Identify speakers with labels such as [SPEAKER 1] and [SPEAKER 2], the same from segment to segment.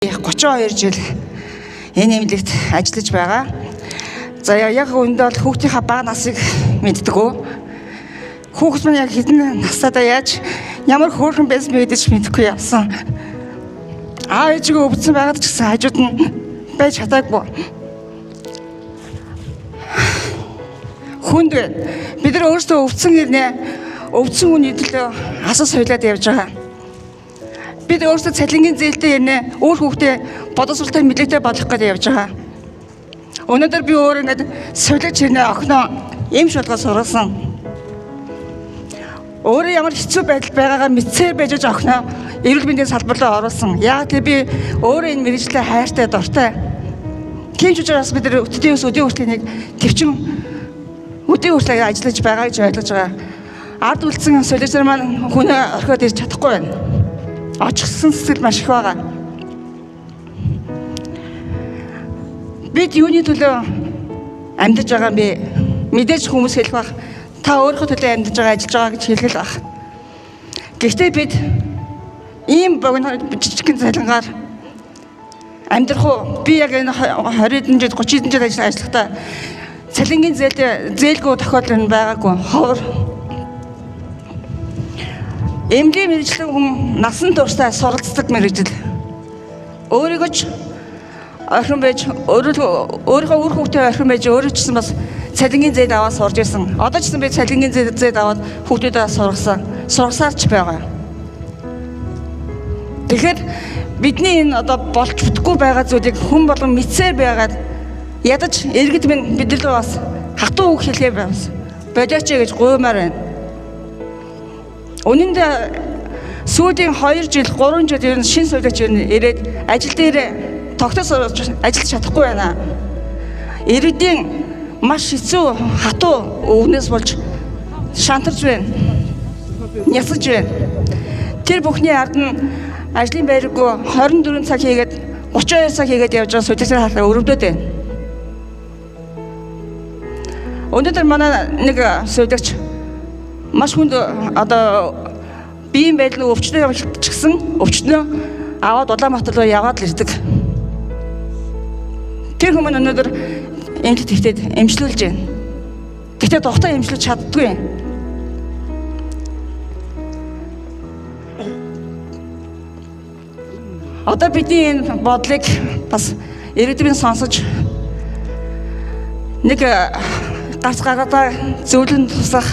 [SPEAKER 1] 32 жил энэ эмнэлэгт ажиллаж байгаа. За яг үүндээ бол хүүхдийнхаа бага насыг мэддэггүй. Хүүхэд маань яг хэдэн настай яаж ямар хөөрхөн байсан бэ гэдэж мэдэхгүй явсан. Аав ээжигээ өвдсөн байгаад ч гэсэн хажууд нь байж чадаагүй. Хүнд байна. Бид нар өөрсдөө өвдсөн гэрнээ өвдсөн хүний төлөө асуу соёлоод явж байгаа. Бид өөрсдөө цалингийн зээлтэй ирнэ өөр хүүхдээ бодосолтой мэдлэгтэй болох гэдэг явж байгаа. Өнөөдөр би өөр ингэж солиож ирнэ охиноо эмч болгоо сургасан. Өөрөө ямар хэцүү байдал байгаагаа мэдсээр байж охиноо эрүүл мэндийн салбарлаа оруулсан. Яг тэр би өөрөө энэ мэргэжлээ хайртай дуртай. Кимч учраас бид нар өдөртөөс өдөө хүртэл төвчин өдөө хүртэл ажиллаж байгаа гэж ойлгож байгаа. Ард үлдсэн солиожор маань хүнээ орхиод ирж чадахгүй байна. Очихсан сэтгэл маш их байгаа. Бид юуны төлөө амьдарч байгаа юм бэ? Мэдээж хүмүүс хэлэх бах. Та өөрийнхөө төлөө амьдарч байгаа, ажиллаж байгаа гэж хэлгэл бах. Гэхдээ бид ийм богино жижигхэн цалингаар амьдрах уу? Би яг энэ 20 жил 30 жил ажиллахдаа цалингийн зээлгүй тохиолдол нь байгаагүй. Ховор эмнэлгийн мэргэжлийн хүн насан туршдаа суралцдаг мэргэжил. Өөрийгөө ч орхин байж, өөрийнхөө үр хүүхдээ орхин байж өөрөө ч гэсэн бас цалингийн зээл аваад сурж ирсэн. Одоо ч гэсэн би цалингийн зээл аваад хүүхдүүдээ сургасан. Сургасаар ч байгаа. Тэгэхээр бидний энэ одоо болж бүтггүй байгаа зүйлийг хүн болгон мэдсээр байгаад ядаж иргэд минь бидэрлээ бас хатуу үг хэлээ байвс. Бодооч гэж гуймаар байна. Үнэн дээр сүүлийн 2 жил 3 жил ер нь шин солиоч ирээд ажил дээр тогтоос ажиллаж чадахгүй байна. Иргэдийн маш хэцүү хатуу өвнөөс болж шантарч байна. Нясаж байна. Тэр бүхний ард нь ажлын байргүй 24 цаг хийгээд 32 цаг хийгээд явж байгаа солиочроо хатаа өрөвдөд байна. Өнөөдөр манай нэг солиоч маш хүнд одоо биеийн байдлыг өвчнөө явуулчихсан өвчнөө аваад Улаанбаатар руу яваад л ирдэг. Тэр хүмүүс өнөөдөр эмнэлэгт ихтэй эмчлүүлж байна. Гэхдээ доктор эмчлүүлж чаддгүй. Одоо бидний энэ бодлыг бас иргэдийн сонсож нэг гарц гаргадаа зөвлөн тусах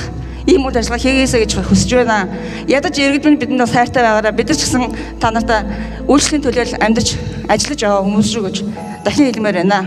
[SPEAKER 1] ийм үйл ажиллагаа хийгээсэй гэж хүсэж байна. Ядаж иргэд минь бидэнд сайртай байгаараа бид нар ч гэсэн та нартай үйлчлэлийн төлөө амьдарч ажиллаж байгаа хүмүүс шүү гэж дахин хэлмээр байна.